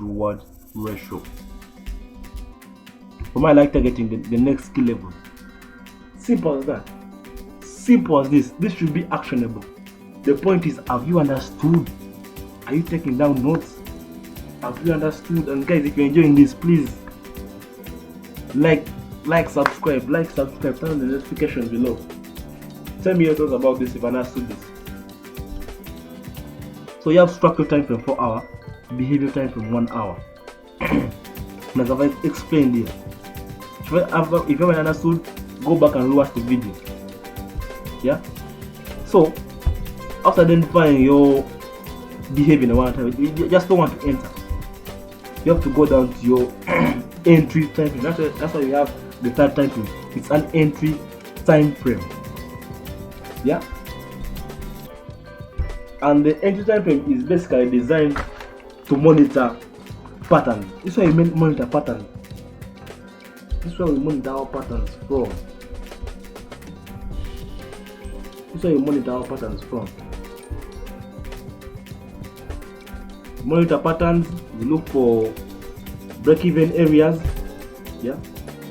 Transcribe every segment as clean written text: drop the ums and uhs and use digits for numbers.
reward ratio. For me, I like targeting the next skill level. Simple as that. Simple as this. This should be actionable. The point is, have you understood? Are you taking down notes? Have you understood? And guys, if you're enjoying this, please like, subscribe, turn on the notifications below. Tell me your thoughts about this if I understood this. So you have structure time frame 4 hours, behavior time frame 1 hour. As I've explained here. If you haven't understood, go back and watch the video. Yeah. So after identifying your behavior in one time, you just don't want to enter. You have to go down to your entry time frame. That's why you have the third time frame. It's an entry time frame. Yeah. And the entry time frame is basically designed to monitor patterns. This is why we monitor patterns. This is where we monitor our patterns from. This is where we monitor our patterns from. Monitor patterns, we look for break-even areas. Yeah.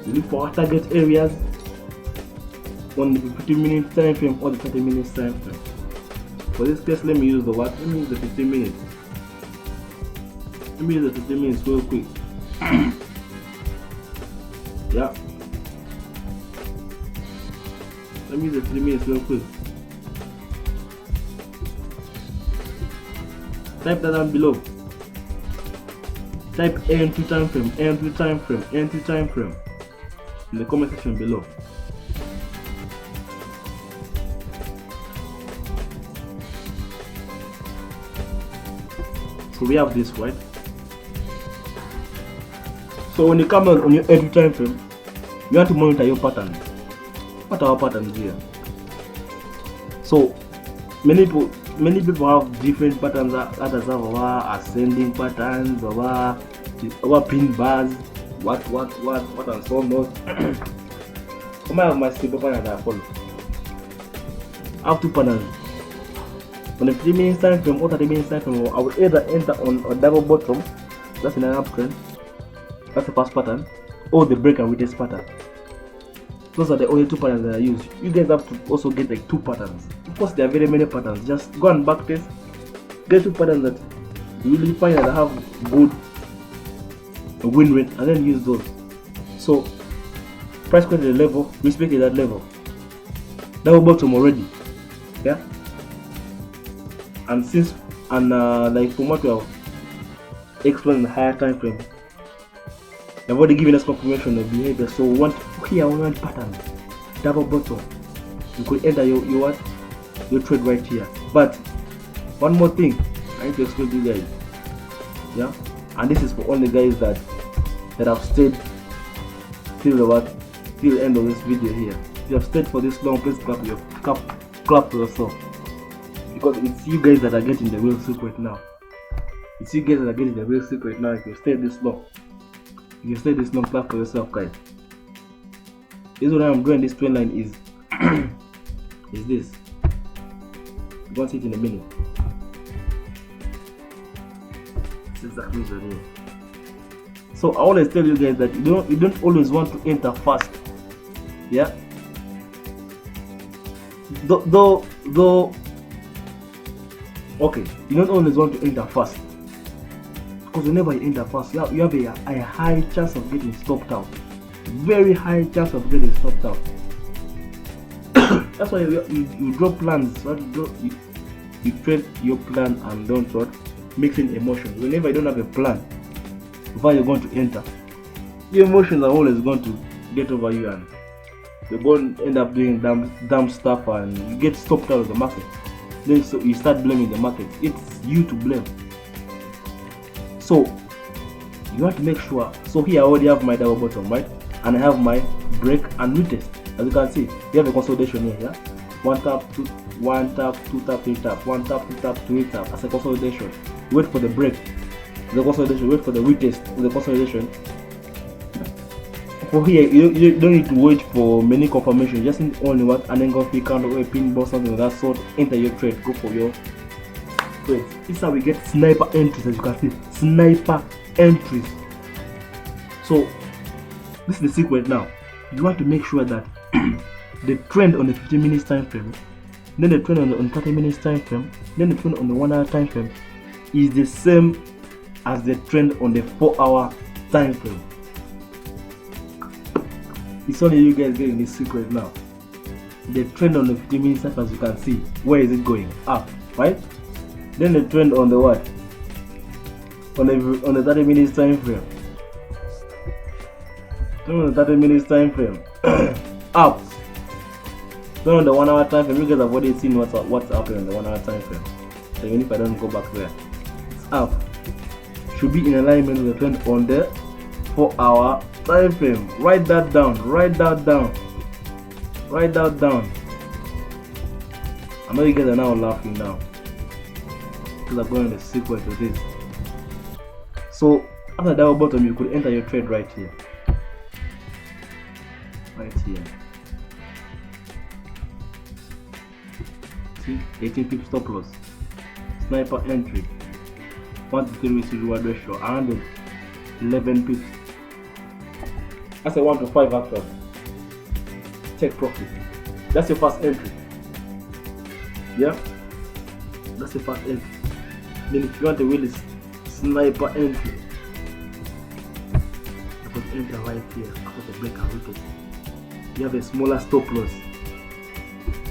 We look for our target areas on the 15-minute time frame or the 30 minutes time frame. For this case, let me use the what? Let me use the 15 minutes. Let me use the 15 minutes real quick. Yeah. Let me use the 3 minutes real quick. Type that down below. Type entry time frame, entry time frame, entry time frame in the comment section below. So we have this, right? So when you come on your entry time frame, you have to monitor your patterns. What are our patterns here? So many people have different patterns. Others have our ascending patterns, our pin bars, what and so on. I have my simple pattern that I follow. I have 2 patterns. On the 3 minutes time frame or 30 minutes time frame, I will either enter on a double bottom, that's in an uptrend, that's the first pattern, or the break and retest pattern. Those are the only 2 patterns that I use. You guys have to also get like 2 patterns. Of course, there are very many patterns. Just go and back test, get 2 patterns that you really find that have good win rate, and then use those. So price quantity level, respect that level. Double bottom already, yeah. And like from what we have explained in the higher time frame, they've already given us confirmation of behavior. So we want pattern, double bottom. You could enter your trade right here. But one more thing I need to explain to you guys. Yeah, and this is for all the guys that have stayed till the end of this video here. If you have stayed for this long, please clap for yourself. Because it's you guys that are getting the real secret now. It's you guys that are getting the real secret now. If you stay this long, clap for yourself, guys. This is what I'm doing. This trend line is is this. You're going to see it in a minute. This is exactly what it is. So I always tell you guys that you don't always want to enter fast. Yeah. Though okay, you don't always want to enter fast, because whenever you enter fast, you have a high chance of getting stopped out. Very high chance of getting stopped out. That's why you draw plans. You trade your plan and don't mixing emotions. Whenever you don't have a plan before you're going to enter, your emotions are always going to get over you, and you're going to end up doing dumb stuff, and you get stopped out of the market. Then so you start blaming the market. It's you to blame. So you want to make sure. So here I already have my double bottom, right? And I have my break and retest. As you can see, you have a consolidation here. Yeah? 1 tap, 2 tap, 3 tap, 1 tap, 2 tap, 3 tap as a consolidation. Wait for the break, the consolidation. Wait for the retest, the consolidation. For here, you don't need to wait for many confirmations. Just need only an engulfing candle or a pin bar, something of that sort. Enter your trade. Go for your trade. This is how we get sniper entries. As you can see, sniper entries. So this is the secret now. You want to make sure that the trend on the 15 minutes time frame, then the trend on the 30 minutes time frame, then the trend on the 1 hour time frame is the same as the trend on the 4 hour time frame. It's only you guys getting this secret now. The trend on the 15 minutes time frame, as you can see, where is it going? Up, right? Then the trend on the what? On the 30 minutes time frame. On the 30 minutes time frame. Up. Then on the 1 hour time frame, you guys have already seen what's happening on the 1 hour time frame. So even if I don't go back there, it's up. Should be in alignment with the trend on the 4 hour time frame. Write that down. Write that down. Write that down. I know you guys are now laughing now, because I'm going to the secret to this. So after double bottom, you could enter your trade right here. Right here. See, 18 pips stop loss. Sniper entry. 1 to 3 risk reward ratio. 111 pips. That's a 1 to 5 actually. Take profit. That's your first entry. Yeah? That's your first entry. Then if you want to really sniper entry, you could enter right here after the break and wicket. You have a smaller stop loss.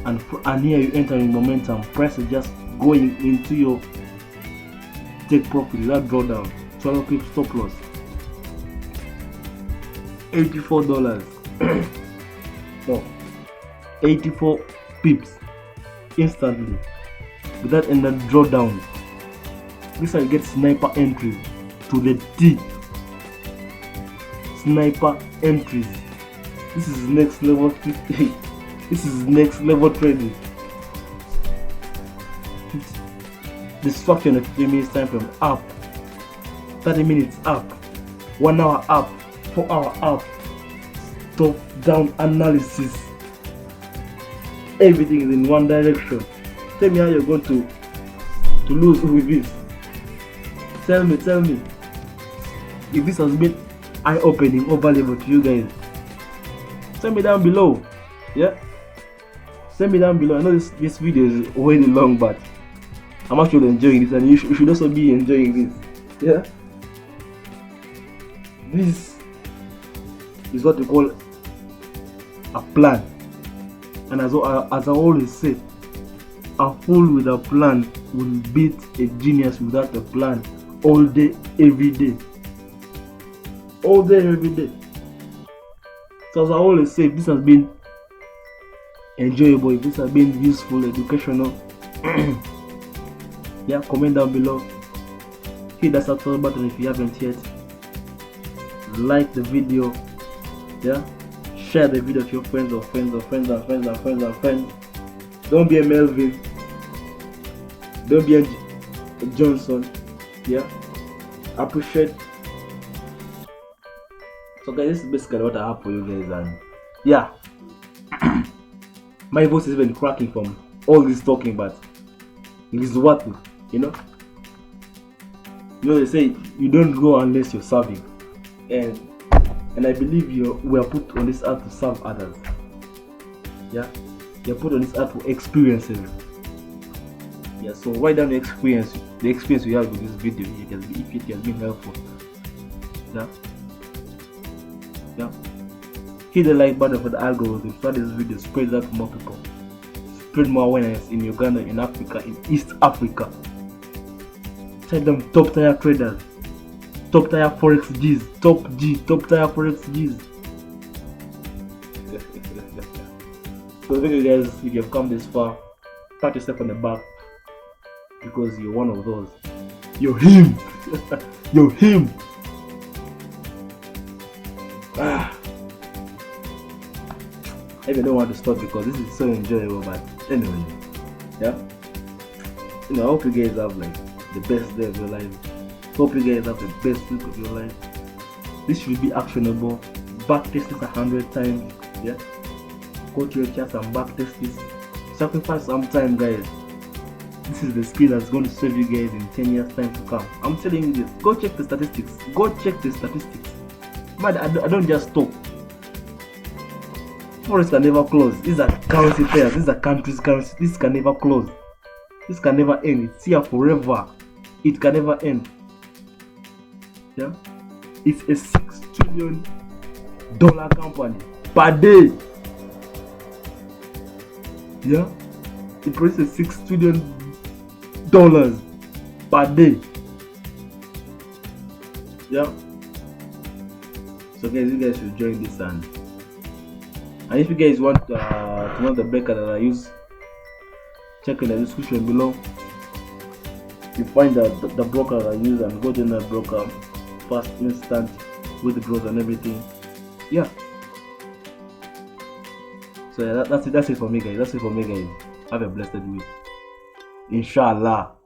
And here you enter in momentum. Price is just going into your take profit without drawdown. 12 pips stop loss. $84. No, 84 pips instantly without any drawdown. This is how you get sniper entries to the T. Sniper entries. This is next level. This is next level trading. The structure in the 15 minutes time frame up, 30 minutes up, 1 hour up, 4 hour up, top down analysis. Everything is in one direction. Tell me how you're going to lose with this. Tell me if this has been eye-opening or valuable to you guys. Tell me down below. Yeah, tell me down below. I know this video is already long, but I'm actually enjoying this, and you should also be enjoying this. Yeah, this is what we call a plan. And as I always say, a fool with a plan will beat a genius without a plan all day, every day. All day, every day. So as I always say, if this has been enjoyable, if this has been useful, educational, yeah, comment down below. Hit that subscribe button if you haven't yet. Like the video. Yeah, share the video to your friends or friends or friends and friends and friends and friends. Don't be a Melvin. Don't be a Johnson. Yeah, appreciate. So guys, this is basically what I have for you guys, and yeah, my voice is even cracking from all this talking, but it is worth it, you know. They say you don't go unless you're serving, and I believe we are put on this earth to serve others. Yeah, you're put on this earth for experiences. Yeah, so write down the experience you have with this video if it has been helpful. Yeah. Yeah. Hit the like button for the algorithm so this video spreads out to more people. Spread more awareness in Uganda, in Africa, in East Africa. Tell them top tier traders, top tier forex G's, top tier forex G's. So thank you guys, if you have come this far, pat yourself on the back, because you're one of those. You're him. You're him. I even don't want to stop because this is so enjoyable, but anyway, yeah. I hope you guys have like the best day of your life. Hope you guys have the best week of your life. This should be actionable. Back test this 100 times. Yeah. Go to your charts and back test this. Sacrifice some time, guys. This is the skill that's going to serve you guys in 10 years time to come. I'm telling you this. Go check the statistics. Go check the statistics. Man, I don't just talk. Forex can never close. These are currency pairs. These are countries' currency. This can never close. This can never end. It's here forever. It can never end. Yeah, it's a $6 trillion company per day. Yeah, it produces $6 trillion per day. Yeah. So guys, you guys should join this, and if you guys want to know the broker that I use, check in the description below. You find the broker that I use and go to that broker. Fast, instant withdrawals and everything. Yeah. So yeah, that's it for me guys. Have a blessed week. Inshallah.